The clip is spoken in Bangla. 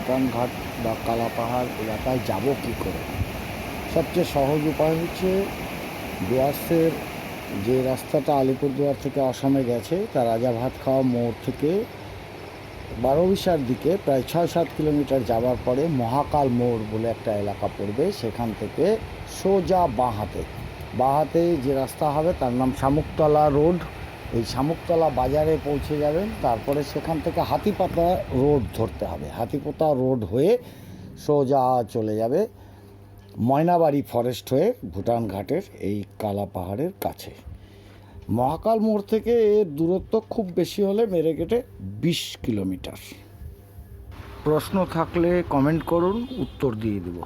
ভুটান ঘাট বা কালাপাহাড় এলাকায় যাব কী করে। সবচেয়ে সহজ উপায় হচ্ছে ডুয়ার্সের যে রাস্তাটা আলিপুরদুয়ার থেকে আসামে গেছে, তার রাজাভাতখাওয়া মোড় থেকে বারোবিশার দিকে প্রায় 6-7 কিলোমিটার যাওয়ার পরে মহাকাল মোড় বলে একটা এলাকা পড়বে। সেখান থেকে সোজা বাঁহাতে যে রাস্তা হবে তার নাম শামুকতলা রোড। এই শামুকতলা বাজারে পৌঁছে যাবেন, তারপরে সেখান থেকে হাতিপাতা রোড ধরতে হবে। হাতিপাতা রোড হয়ে সোজা চলে যাবে ময়নাবাড়ি ফরেস্ট হয়ে ভুটান ঘাটের এই কালা পাহাড়ের কাছে। মহাকাল মোড় থেকে এর দূরত্ব খুব বেশি হলে মেরে কেটে 20 কিলোমিটার। প্রশ্ন থাকলে কমেন্ট করুন, উত্তর দিয়ে দেব।